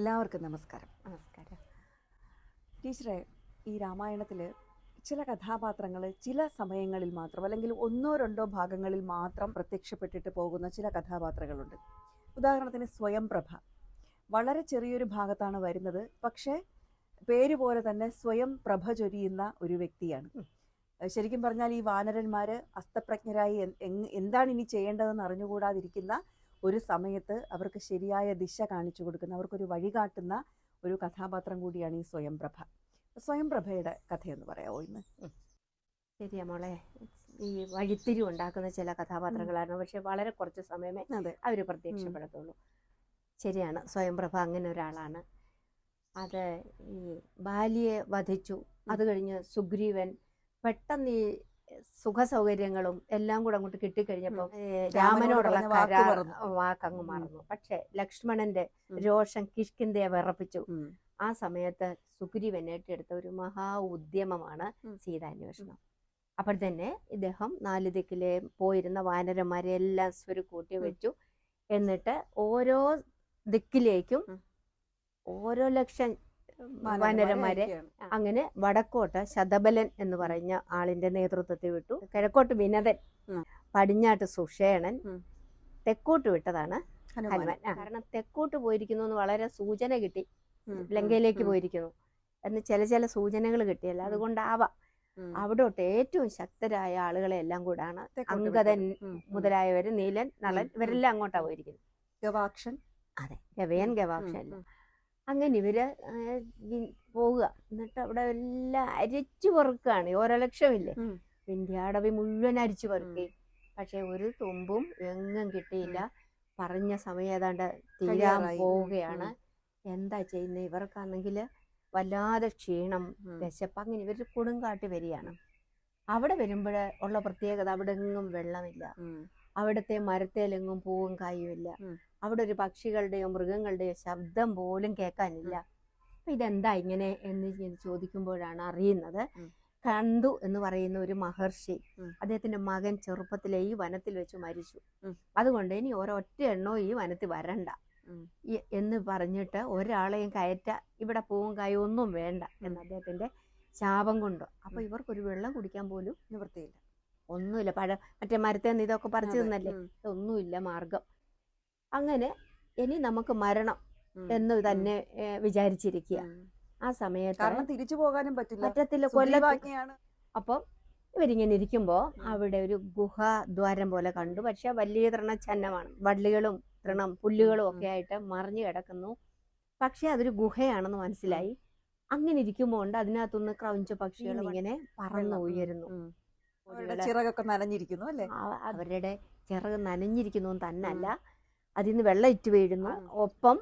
എല്ലാവർക്കും നമസ്കാരം. നമസ്കാരം ടീച്ചറെ, ഈ രാമായണത്തിൽ ചില കഥാപാത്രങ്ങൾ ചില സമയങ്ങളിൽ മാത്രം അല്ലെങ്കിൽ ഒന്നോ രണ്ടോ ഭാഗങ്ങളിൽ മാത്രം പ്രത്യക്ഷപ്പെട്ടിട്ട് പോകുന്ന ചില കഥാപാത്രങ്ങളുണ്ട്. ഉദാഹരണത്തിന് സ്വയംപ്രഭ വളരെ ചെറിയൊരു ഭാഗത്താണ് വരുന്നത്, പക്ഷേ പേര് പോലെ തന്നെ സ്വയം പ്രഭ ചൊരിയുന്ന ഒരു വ്യക്തിയാണ്. ശരിക്കും പറഞ്ഞാൽ ഈ വാനരന്മാർ അസ്തപ്രജ്ഞരായി എന്താണ് ഇനി ചെയ്യേണ്ടതെന്ന് അറിഞ്ഞുകൂടാതിരിക്കുന്ന ഒരു സമയത്ത് അവർക്ക് ശരിയായ ദിശ കാണിച്ചു കൊടുക്കുന്ന, അവർക്കൊരു വഴികാട്ടുന്ന ഒരു കഥാപാത്രം കൂടിയാണ് ഈ സ്വയംപ്രഭ. സ്വയംപ്രഭയുടെ കഥയെന്ന് പറയാമോ ഇന്ന്? ശരിയാ മോളെ, ഈ വഴിത്തിരി ഉണ്ടാക്കുന്ന ചില കഥാപാത്രങ്ങളാണ്, പക്ഷെ വളരെ കുറച്ച് സമയമേ അവർ പ്രത്യക്ഷപ്പെടത്തുള്ളൂ. ശരിയാണ്, സ്വയംപ്രഭ അങ്ങനെ ഒരാളാണ്. അത് ഈ ബാലിയെ വധിച്ചു, അത് കഴിഞ്ഞ് സുഗ്രീവൻ പെട്ടെന്ന് ഈ സുഖ സൗകര്യങ്ങളും എല്ലാം കൂടെ അങ്ങോട്ട് കിട്ടിക്കഴിഞ്ഞപ്പം രാമനോടുള്ള വാക്കങ്ങ് മറന്നു. പക്ഷെ ലക്ഷ്മണന്റെ രോഷം കിഷ്കിന്ധയെ വിറപ്പിച്ചു. ആ സമയത്ത് സുഗ്രീവൻ ഏറ്റെടുത്ത ഒരു മഹാ ഉദ്യമമാണ് സീതാന്വേഷണം. അപ്പോൾ തന്നെ ഇദ്ദേഹം 4 ദിക്കിലെ പോയിരുന്ന വാനരന്മാരെ എല്ലാം സ്വരുക്കൂട്ടി വെച്ചു. എന്നിട്ട് ഓരോ ദിക്കിലേക്കും ഓരോ ലക്ഷം വാനരന്മാരെ അങ്ങനെ വടക്കോട്ട് ശതബലൻ എന്ന് പറഞ്ഞ ആളിന്റെ നേതൃത്വത്തിൽ വിട്ടു. കിഴക്കോട്ട് വിനതൻ, പടിഞ്ഞാട്ട് സുഷേണൻ, തെക്കോട്ട് വിട്ടതാണ് ഹനുമാൻ. കാരണം തെക്കോട്ട് പോയിരിക്കുന്നു എന്ന് വളരെ സൂചന കിട്ടി, ലങ്കയിലേക്ക് പോയിരിക്കുന്നു എന്ന് ചില സൂചനകൾ കിട്ടിയല്ല, അതുകൊണ്ടാവാം അവിടോട്ട് ഏറ്റവും ശക്തരായ ആളുകളെ എല്ലാം കൂടാണ് അങ്കദൻ മുതലായവര്, നീലൻ, നളൻ, ഇവരെല്ലാം അങ്ങോട്ടാ പോയിരിക്കുന്നത്. ഗവാക്ഷൻ, അതെ, ഗവയൻ ഗവാക്ഷൻ എല്ലാം. അങ്ങനെ ഇവര് പോവുക. എന്നിട്ട് അവിടെ എല്ലാം അരിച്ചു പെറുക്കുകയാണ്. ഓരോ ലക്ഷമില്ലേ, വിന്ധ്യാടവി മുഴുവൻ അരിച്ചു പെറുക്കി. പക്ഷെ ഒരു തുമ്പും എങ്ങും കിട്ടിയില്ല. പറഞ്ഞ സമയം ഏതാണ്ട് തീരാൻ പോവുകയാണ്. എന്താ ചെയ്യുന്നത്? ഇവർക്കാണെങ്കിൽ വല്ലാതെ ക്ഷീണം, വിശപ്പ്. അങ്ങനെ ഇവർ കൊടുങ്കാട്ടി വരികയാണ്. അവിടെ വരുമ്പോൾ ഉള്ള പ്രത്യേകത, അവിടെ എങ്ങും വെള്ളമില്ല, അവിടുത്തെ മരത്തേലെങ്ങും പൂവും കായും ഇല്ല, അവിടെ ഒരു പക്ഷികളുടെയോ മൃഗങ്ങളുടെയോ ശബ്ദം പോലും കേൾക്കാനില്ല. അപ്പൊ ഇതെന്താ ഇങ്ങനെ എന്ന് ചോദിക്കുമ്പോഴാണ് അറിയുന്നത്, കണ്ടു എന്ന് പറയുന്ന ഒരു മഹർഷി, അദ്ദേഹത്തിന്റെ മകൻ ചെറുപ്പത്തിലെ ഈ വനത്തിൽ വെച്ച് മരിച്ചു. അതുകൊണ്ട് ഇനി ഒരൊറ്റ എണ്ണോ ഈ വനത്തിൽ വരണ്ട എന്ന് പറഞ്ഞിട്ട് ഒരാളെയും കയറ്റ, ഇവിടെ പൂവും കായും ഒന്നും വേണ്ട എന്ന് അദ്ദേഹത്തിന്റെ ശാപം കൊണ്ട്. അപ്പൊ ഇവർക്കൊരു വെള്ളം കുടിക്കാൻ പോലും നിവൃത്തിയില്ല, ഒന്നുമില്ല. മറ്റേ മരത്തേന്ന് ഇതൊക്കെ പറിച്ചു തിന്നല്ലേ, ഒന്നുമില്ല മാർഗം. അങ്ങനെ ഇനി നമുക്ക് മരണം എന്ന് തന്നെ വിചാരിച്ചിരിക്കുക. ആ സമയത്ത് തിരിച്ചു പോകാനും പറ്റത്തില്ല, കൊല്ലമാണ്. അപ്പം ഇവരിങ്ങനെ ഇരിക്കുമ്പോ അവിടെ ഒരു ഗുഹാദ്വാരം പോലെ കണ്ടു. പക്ഷെ വലിയ തൃണച്ഛന്നമാണ്, വള്ളികളും പുല്ലുകളും ഒക്കെ ആയിട്ട് മറിഞ്ഞു കിടക്കുന്നു. പക്ഷെ അതൊരു ഗുഹയാണെന്ന് മനസ്സിലായി. അങ്ങനെ ഇരിക്കുമ്പോ ഉണ്ട് അതിനകത്തുനിന്ന് ക്രൗഞ്ച് പക്ഷികൾ ഇങ്ങനെ പറന്നു ഉയരുന്നു. ചിറകൊക്കെ നനഞ്ഞിരിക്കുന്നു അല്ലേ? അവരുടെ ചിറക് നനഞ്ഞിരിക്കുന്നു തന്നല്ല, അതിൽ നിന്ന് വെള്ളം ഇറ്റ് വീഴുന്നു. ഒപ്പം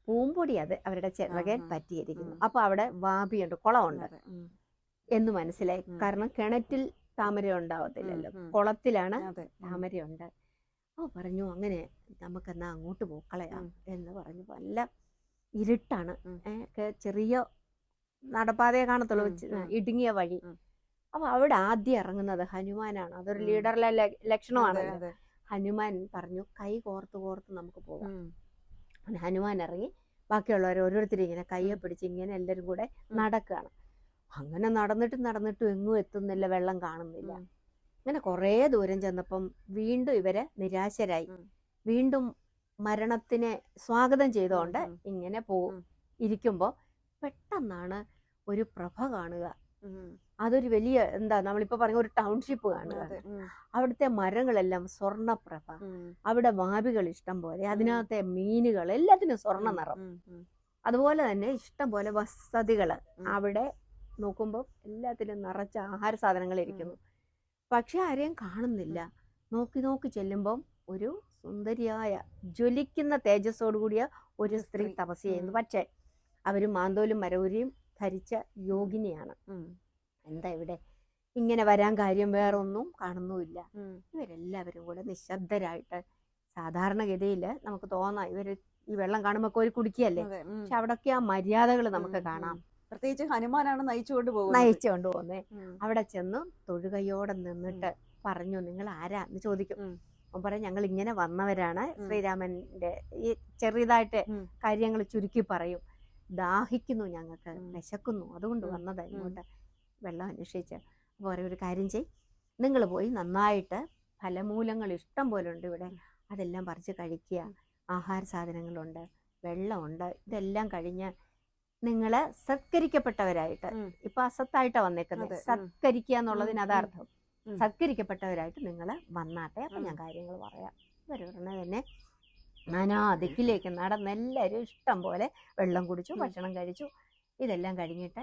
പൂമ്പൊടി അത് അവരുടെ ചിറകൻ പറ്റിയിരിക്കുന്നു. അപ്പൊ അവിടെ വാപിയുണ്ട്, കുളമുണ്ട് എന്ന് മനസ്സിലായി. കാരണം കിണറ്റിൽ താമര ഉണ്ടാവത്തില്ലല്ലോ, കുളത്തിലാണ് താമരയുണ്ട്. പറഞ്ഞു അങ്ങനെ നമുക്കെന്നാ അങ്ങോട്ട് പോക്കളയാം എന്ന് പറഞ്ഞു. നല്ല ഇരുട്ടാണ്, ചെറിയ നടപ്പാതയെ കാണത്തുള്ളൂ, ഇടുങ്ങിയ വഴി. അപ്പൊ അവിടെ ആദ്യം ഇറങ്ങുന്നത് ഹനുമാനാണ്. അതൊരു ലീഡറിലെ ലക്ഷണമാണല്ലോ. ഹനുമാൻ പറഞ്ഞു, കൈ കോർത്ത് നമുക്ക് പോകാം. ഹനുമാൻ ഇറങ്ങി ബാക്കിയുള്ളവർ ഓരോരുത്തരും ഇങ്ങനെ കയ്യെ പിടിച്ച് ഇങ്ങനെ എല്ലാവരും കൂടെ നടക്കുകയാണ്. അങ്ങനെ നടന്നിട്ടും എങ്ങും എത്തുന്നില്ല, വെള്ളം കാണുന്നില്ല. അങ്ങനെ കുറേ ദൂരം ചെന്നപ്പം വീണ്ടും ഇവര് നിരാശരായി. വീണ്ടും മരണത്തിനെ സ്വാഗതം ചെയ്തുകൊണ്ട് ഇങ്ങനെ ഇരിക്കുമ്പോ പെട്ടെന്നാണ് ഒരു പ്രഭ കാണുക. അതൊരു വലിയ, എന്താ നമ്മളിപ്പോ പറഞ്ഞ ഒരു ടൗൺഷിപ്പ് കാണുക. അവിടുത്തെ മരങ്ങളെല്ലാം സ്വർണ്ണപ്രഭ, അവിടെ വാപികൾ ഇഷ്ടം പോലെ, അതിനകത്തെ മീനുകൾ എല്ലാത്തിനും സ്വർണ്ണ നിറം. അതുപോലെ തന്നെ ഇഷ്ടം പോലെ വസതികള്, അവിടെ നോക്കുമ്പോ എല്ലാത്തിലും നിറച്ച ആഹാര സാധനങ്ങൾ ഇരിക്കുന്നു. പക്ഷെ ആരെയും കാണുന്നില്ല. നോക്കി ചെല്ലുമ്പം ഒരു സുന്ദരിയായ ജ്വലിക്കുന്ന തേജസ്സോടു കൂടിയ ഒരു സ്ത്രീ തപസ് ചെയ്യുന്നു. പക്ഷെ അവര് മാന്തോലും മരവുരിയും ധരിച്ച യോഗിനിയാണ്. എന്താ ഇവിടെ ഇങ്ങനെ വരാൻ കാര്യം? വേറെ ഒന്നും കാണുന്നുമില്ല. ഇവരെല്ലാവരും കൂടെ നിശബ്ദരായിട്ട്, സാധാരണഗതിയിൽ നമുക്ക് തോന്നാം ഇവര് ഈ വെള്ളം കാണുമ്പോ കോരി കുടിക്കുകയല്ലേ, പക്ഷെ അവിടൊക്കെ ആ മര്യാദകൾ നമുക്ക് കാണാം. പ്രത്യേകിച്ച് ഹനുമാനാണ് നയിച്ചുകൊണ്ട് പോകുന്നത്. അവിടെ ചെന്ന് തൊഴുകയോടെ നിന്നിട്ട് പറഞ്ഞു, നിങ്ങൾ ആരാ എന്ന് ചോദിക്കും. അവൻ പറയും ഞങ്ങൾ ഇങ്ങനെ വന്നവരാണ്. ശ്രീരാമന്റെ ഈ ചെറിയതായിട്ട് കാര്യങ്ങൾ ചുരുക്കി പറയും. ദാഹിക്കുന്നു, ഞങ്ങൾക്ക് വിശക്കുന്നു, അതുകൊണ്ട് വന്നതാ ഇങ്ങോട്ട് വെള്ളം അന്വേഷിച്ച്. അപ്പോൾ പറയും ഒരു കാര്യം ചെയ്, നിങ്ങൾ പോയി നന്നായിട്ട് ഫലമൂലങ്ങൾ ഇഷ്ടം പോലെ ഉണ്ട് ഇവിടെ, അതെല്ലാം പറിച്ച് കഴിക്കുക. ആഹാര സാധനങ്ങളുണ്ട്, വെള്ളമുണ്ട്. ഇതെല്ലാം കഴിഞ്ഞ് നിങ്ങള് സത്കരിക്കപ്പെട്ടവരായിട്ട്, ഇപ്പൊ അസത്തായിട്ടാ വന്നേക്കുന്നത്, സത്കരിക്കുക എന്നുള്ളതിന് അതാർത്ഥം. സത്കരിക്കപ്പെട്ടവരായിട്ട് നിങ്ങൾ വന്നാട്ടെ, അപ്പൊ ഞാൻ കാര്യങ്ങൾ പറയാം. ഇവരുടനെ തന്നെ നാനാ ദിക്കിലേക്ക് നടന്ന് എല്ലാവരും ഇഷ്ടം പോലെ വെള്ളം കുടിച്ചു, ഭക്ഷണം കഴിച്ചു. ഇതെല്ലാം കഴിഞ്ഞിട്ട്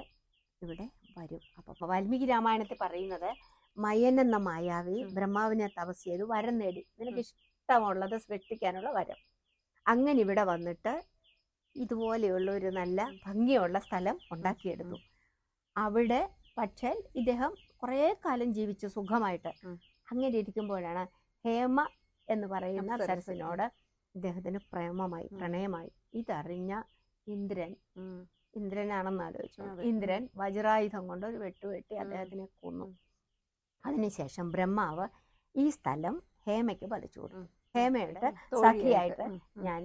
ഇവിടെ വരും. അപ്പൊ വാൽമീകി രാമായണത്തിൽ പറയുന്നത്, മയൻ എന്ന മായാവി ബ്രഹ്മാവിനെ തപസ് ചെയ്തു വരം നേടി, നിനക്ക് ഇഷ്ടമുള്ളത് സൃഷ്ടിക്കാനുള്ള വരം. അങ്ങനെ ഇവിടെ വന്നിട്ട് ഇതുപോലെയുള്ള ഒരു നല്ല ഭംഗിയുള്ള സ്ഥലം ഉണ്ടാക്കിയെടുത്തു. അവിടെ പക്ഷേ ഇദ്ദേഹം കുറേ കാലം ജീവിച്ചു സുഖമായിട്ട്. അങ്ങനെ ഇരിക്കുമ്പോഴാണ് ഹേമ എന്ന് പറയുന്ന സരസിനോട് ഇദ്ദേഹത്തിന് പ്രണയമായി. ഇതറിഞ്ഞ ഇന്ദ്രനാണെന്ന് ആലോചിച്ചു. ഇന്ദ്രൻ വജ്രായുധം കൊണ്ട് ഒരു വെട്ടുവെട്ടി അദ്ദേഹത്തിനെ കൊന്നു. അതിനുശേഷം ബ്രഹ്മാവ് ഈ സ്ഥലം ഹേമയ്ക്ക് പതിച്ചു കൊടുത്തു. ഹേമയുടെ സഖിയായിട്ട് ഞാൻ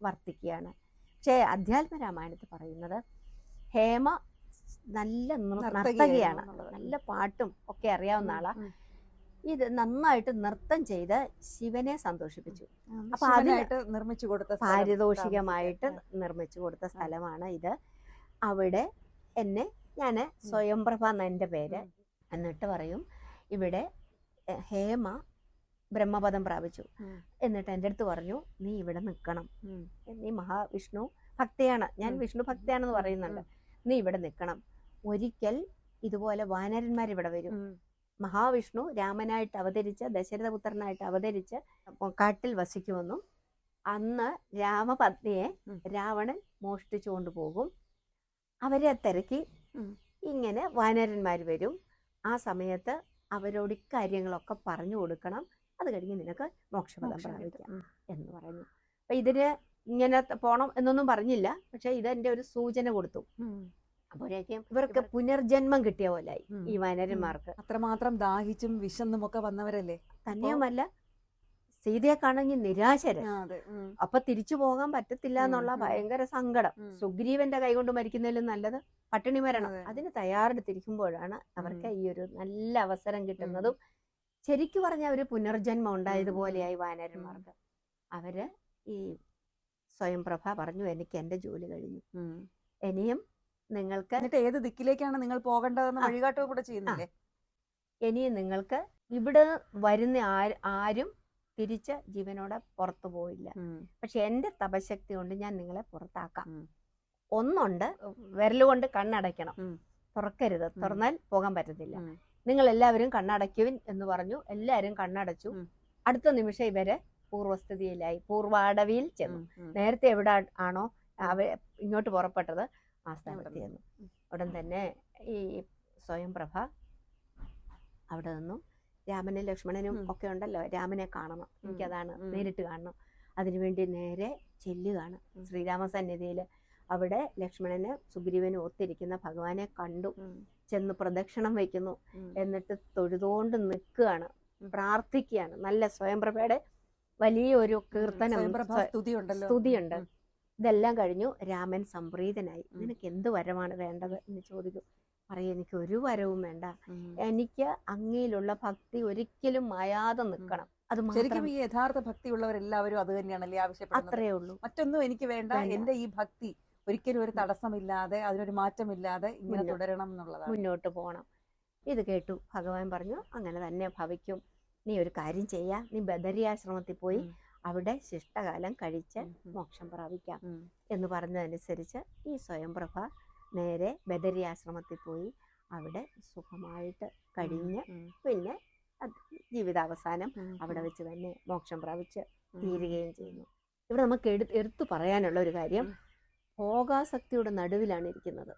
വർത്തിക്കുകയാണ്. പക്ഷേ അധ്യാത്മ രാമായണത്തിൽ പറയുന്നത് ഹേമ നല്ല നർത്തകിയാണ്, നല്ല പാട്ടും ഒക്കെ അറിയാവുന്ന ആളാ. ഇത് നന്നായിട്ട് നൃത്തം ചെയ്ത് ശിവനെ സന്തോഷിപ്പിച്ചു. അപ്പൊ അതിനായിട്ട് നിർമ്മിച്ചു കൊടുത്ത, പാരിതോഷികമായിട്ട് നിർമ്മിച്ചു കൊടുത്ത സ്ഥലമാണ് ഇത്. അവിടെ ഞാന് സ്വയംപ്രഭ എന്ന എൻ്റെ പേര്. എന്നിട്ട് പറയും ഇവിടെ ഹേമ ബ്രഹ്മപദം പ്രാപിച്ചു. എന്നിട്ട് എൻ്റെ അടുത്ത് പറഞ്ഞു, നീ ഇവിടെ നിൽക്കണം, നീ മഹാവിഷ്ണു ഭക്തയാണ്, ഞാൻ വിഷ്ണു ഭക്തയാണെന്ന് പറയുന്നുണ്ട്, നീ ഇവിടെ നിൽക്കണം. ഒരിക്കൽ ഇതുപോലെ വാനരന്മാർ ഇവിടെ വരും. മഹാവിഷ്ണു രാമനായിട്ട് അവതരിച്ച്, ദശരഥപുത്രനായിട്ട് അവതരിച്ച് കാട്ടിൽ വസിക്കുമെന്നും അന്ന് രാമപത്നിയെ രാവണൻ മോഷ്ടിച്ചു കൊണ്ടുപോകും. അവരെ തിരക്കി ഇങ്ങനെ വാനരന്മാർ വരും. ആ സമയത്ത് അവരോട് ഇക്കാര്യങ്ങളൊക്കെ പറഞ്ഞു കൊടുക്കണം, അത് കഴിഞ്ഞ് നിനക്ക് മോക്ഷപദം പ്രാപിക്കാം എന്ന് പറഞ്ഞു. അപ്പൊ ഇതിന് ഇങ്ങനെ പോണം എന്നൊന്നും പറഞ്ഞില്ല, പക്ഷെ ഇതെന്റെ ഒരു സൂചന കൊടുത്തു. അപ്പോഴേക്കും ഇവർക്ക് പുനർജന്മം കിട്ടിയ പോലായി ഈ വാനരന്മാർക്ക്. അത്രമാത്രം ദാഹിച്ചും വിശന്നും ഒക്കെ വന്നവരല്ലേ. തന്നെയുമല്ല, സീതയെ കാണുമെങ്കിൽ നിരാശര്. അപ്പൊ തിരിച്ചു പോകാൻ പറ്റത്തില്ല എന്നുള്ള ഭയങ്കര സങ്കടം. സുഗ്രീവന്റെ കൈകൊണ്ട് മരിക്കുന്നതിലും നല്ലത് പട്ടിണി മരണം. അതിന് തയ്യാറെടുത്തിരിക്കുമ്പോഴാണ് അവർക്ക് ഈ ഒരു നല്ല അവസരം കിട്ടുന്നതും. ശരിക്കു പറഞ്ഞ ഒരു പുനർജന്മം ഉണ്ടായതുപോലെയായി വാനരന്മാർക്ക്. അവര് ഈ സ്വയംപ്രഭ പറഞ്ഞു, എനിക്ക് എന്റെ ജോലി കഴിഞ്ഞു, ഇനിയും നിങ്ങൾക്ക് ഏത് ദിക്കിലേക്കാണ് നിങ്ങൾ പോകേണ്ടതെന്ന് വഴികാട്ടുക കൂടെ ചെയ്യുന്നില്ലേ. ഇനിയും നിങ്ങൾക്ക് ഇവിടെ വരുന്ന ആരും തിരിച്ച് ജീവനോടെ പുറത്തു പോയില്ല. പക്ഷെ എന്റെ തപശക്തി കൊണ്ട് ഞാൻ നിങ്ങളെ പുറത്താക്കാം. ഒന്നുണ്ട്, വിരലുകൊണ്ട് കണ്ണടയ്ക്കണം, തുറക്കരുത്, തുറന്നാൽ പോകാൻ പറ്റത്തില്ല. നിങ്ങൾ എല്ലാവരും കണ്ണടയ്ക്കുവിൻ എന്ന് പറഞ്ഞു. എല്ലാവരും കണ്ണടച്ചു. അടുത്ത നിമിഷം ഇവര് പൂർവ്വസ്ഥിതിയിലായി, പൂർവാടവിയിൽ ചെന്നു. നേരത്തെ എവിടെ ആണോ ഇങ്ങോട്ട് പുറപ്പെട്ടത് ആ സ്ഥലത്ത് ചെന്നു. ഉടൻ തന്നെ ഈ സ്വയംപ്രഭ അവിടെ നിന്നും രാമനും ലക്ഷ്മണനും ഒക്കെ ഉണ്ടല്ലോ, രാമനെ കാണണം, എനിക്കതാണ് നേരിട്ട് കാണണം, അതിനുവേണ്ടി നേരെ ചെല്ലുകയാണ് ശ്രീരാമസന്നിധിയിൽ. അവിടെ ലക്ഷ്മണന് സുഗ്രീവനും ഒത്തിരിക്കുന്ന ഭഗവാനെ കണ്ടു. ചെന്ന് പ്രദക്ഷിണം വയ്ക്കുന്നു. എന്നിട്ട് തൊഴുതുകൊണ്ട് നിൽക്കുകയാണ്, പ്രാർത്ഥിക്കുകയാണ്. നല്ല സ്വയംപ്രഭയുടെ വലിയൊരു കീർത്തനം, സ്തുതിയുണ്ട്. ഇതെല്ലാം കഴിഞ്ഞു. രാമൻ സംപ്രീതനായി. നിനക്ക് എന്ത് വരമാണ് വേണ്ടത് എന്ന് ചോദിക്കും. പറയും, എനിക്ക് ഒരു വരവും വേണ്ട, എനിക്ക് അങ്ങയിലുള്ള ഭക്തി ഒരിക്കലും മായാതെ നിൽക്കണം. അത് ശരിക്കും ഈ യഥാർത്ഥ ഭക്തി ഉള്ളവരെല്ലാവരും അത് തന്നെയാണല്ലേ ആവശ്യപ്പെടുന്നത്. അത്രയേ ഉള്ളൂ, മറ്റൊന്നും എനിക്ക് വേണ്ട. എന്റെ ഈ ഭക്തി ഒരിക്കലും ഒരു തടസ്സമില്ലാതെ, അതിനൊരു മാറ്റമില്ലാതെ ഇങ്ങനെ തുടരണം എന്നുള്ളതാണ്, മുന്നോട്ട് പോകണം. ഇത് കേട്ടു. ഭഗവാൻ പറഞ്ഞു, അങ്ങനെ തന്നെ ഭവിക്കും. നീ ഒരു കാര്യം ചെയ്യാ, നീ ബദരി ആശ്രമത്തിൽ പോയി അവിടെ ശിഷ്ടകാലം കഴിച്ച് മോക്ഷം പ്രാപിക്കാം എന്ന് പറഞ്ഞതനുസരിച്ച് ഈ സ്വയംപ്രഭ നേരെ ബദരി ആശ്രമത്തിൽ പോയി അവിടെ സുഖമായിട്ട് കഴിഞ്ഞ് പിന്നെ ജീവിതാവസാനം അവിടെ വെച്ച് തന്നെ മോക്ഷം പ്രാപിച്ച് തീരുകയും ചെയ്യുന്നു. ഇവിടെ നമുക്ക് എടുത്തു പറയാനുള്ള ഒരു കാര്യം, ഭോഗാസക്തിയുടെ നടുവിലാണ് ഇരിക്കുന്നത്.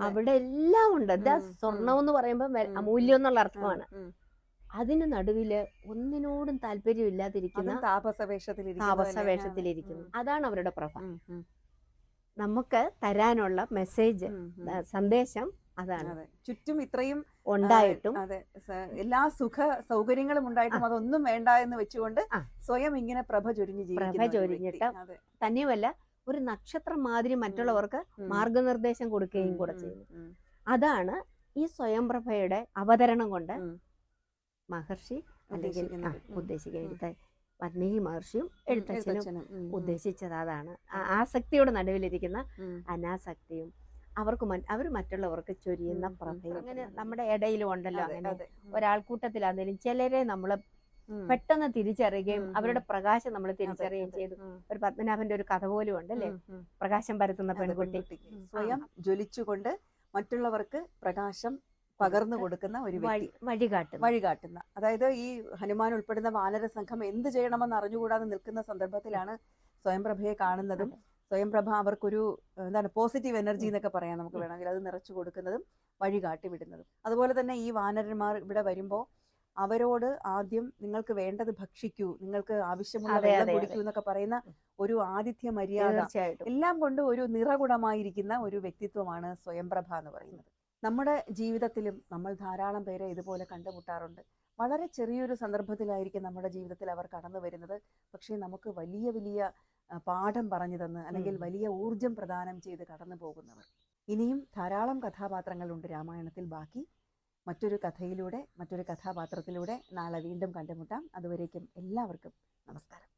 അവിടെ എല്ലാം ഉണ്ട്. എന്താ, സ്വർണം എന്ന് പറയുമ്പോൾ അമൂല്യം എന്നുള്ള അർത്ഥമാണ്. അതിന് നടുവില് ഒന്നിനോടും താല്പര്യമില്ലാതിരിക്കുന്ന താപസവേഷത്തിലിരിക്കുന്നു. അതാണ് അവരുടെ പ്രഭ. നമുക്ക് തരാനുള്ള മെസ്സേജ്, സന്ദേശം അതാണ് അതെ. ചുറ്റും ഇത്രയും ഉണ്ടായിട്ടും അതെ എല്ലാ സുഖ സൗകര്യങ്ങളും ഉണ്ടായിട്ടും അതൊന്നും വേണ്ട എന്ന് വെച്ചുകൊണ്ട് ആ. സ്വയം ഇങ്ങനെ പ്രഭ ചൊരിഞ്ഞ് ജീവിക്കുന്ന ഒരു വ്യക്തി. ചൊരിഞ്ഞിട്ട് അതെ. തന്നെയുമല്ല ഒരു നക്ഷത്രം മാതിരി മറ്റുള്ളവർക്ക് മാർഗനിർദ്ദേശം കൊടുക്കുകയും കൂടെ ചെയ്യുന്നു. അതാണ് ഈ സ്വയംപ്രഭയുടെ അവതരണം കൊണ്ട് മഹർഷി അല്ലെങ്കിൽ ഉദ്ദേശിക്കുന്ന വാൽമീകി മഹർഷിയും എഴുത്തച്ഛനും ഉദ്ദേശിച്ചത് അതാണ്. ആസക്തിയുടെ നടുവിലിരിക്കുന്ന അനാസക്തിയും അവർ മറ്റുള്ളവർക്ക് ചൊരിയുന്ന പ്രഭയും. അങ്ങനെ നമ്മുടെ ഇടയിലും ഉണ്ടല്ലോ അങ്ങനെ ഒരാൾക്കൂട്ടത്തിലാണെങ്കിലും ചിലരെ നമ്മൾ പെട്ടെന്ന് തിരിച്ചറിയുകയും അവരുടെ പ്രകാശം നമ്മൾ തിരിച്ചറിയുകയും ചെയ്തു. ഒരു പത്മനാഭന്റെ ഒരു കഥ പോലും ഉണ്ടല്ലേ, പ്രകാശം പരത്തുന്ന പെൺകുട്ടി. സ്വയം ജ്വലിച്ചുകൊണ്ട് മറ്റുള്ളവർക്ക് പ്രകാശം പകർന്നു കൊടുക്കുന്ന ഒരു വ്യക്തി, വഴികാട്ടുന്ന. അതായത് ഈ ഹനുമാൻ ഉൾപ്പെടുന്ന വാനര സംഘം എന്ത് ചെയ്യണമെന്ന് അറിഞ്ഞുകൂടാതെ നിൽക്കുന്ന സന്ദർഭത്തിലാണ് സ്വയംപ്രഭയെ കാണുന്നതും സ്വയംപ്രഭ അവർക്കൊരു എന്താണ് പോസിറ്റീവ് എനർജി എന്നൊക്കെ പറയാം നമുക്ക് വേണമെങ്കിൽ, അത് നിറച്ചു കൊടുക്കുന്നതും വഴികാട്ടി വിടുന്നതും. അതുപോലെ തന്നെ ഈ വാനരന്മാർ ഇവിടെ വരുമ്പോൾ അവരോട് ആദ്യം നിങ്ങൾക്ക് വേണ്ടത് ഭക്ഷിക്കൂ, നിങ്ങൾക്ക് ആവശ്യമുള്ള വെള്ളം കുടിക്കൂ എന്നൊക്കെ പറയുന്ന ഒരു ആതിഥ്യ മര്യാദ എല്ലാം കൊണ്ട് ഒരു നിറകുടമായിരിക്കുന്ന ഒരു വ്യക്തിത്വമാണ് സ്വയംപ്രഭ എന്ന് പറയുന്നത്. നമ്മുടെ ജീവിതത്തിലും നമ്മൾ ധാരാളം പേരെ ഇതുപോലെ കണ്ടുമുട്ടാറുണ്ട്. വളരെ ചെറിയൊരു സന്ദർഭത്തിലായിരിക്കും നമ്മുടെ ജീവിതത്തിൽ അവർ കടന്നു വരുന്നത്. പക്ഷേ നമുക്ക് വലിയ വലിയ പാഠം പറഞ്ഞു തന്ന് അല്ലെങ്കിൽ വലിയ ഊർജം പ്രദാനം ചെയ്ത് കടന്നു പോകുന്നവർ. ഇനിയും ധാരാളം കഥാപാത്രങ്ങളുണ്ട് രാമായണത്തിൽ ബാക്കി. മറ്റൊരു കഥയിലൂടെ മറ്റൊരു കഥാപാത്രത്തിലൂടെ നാളെ വീണ്ടും കണ്ടുമുട്ടാം. അതുവരേക്കും എല്ലാവർക്കും നമസ്കാരം.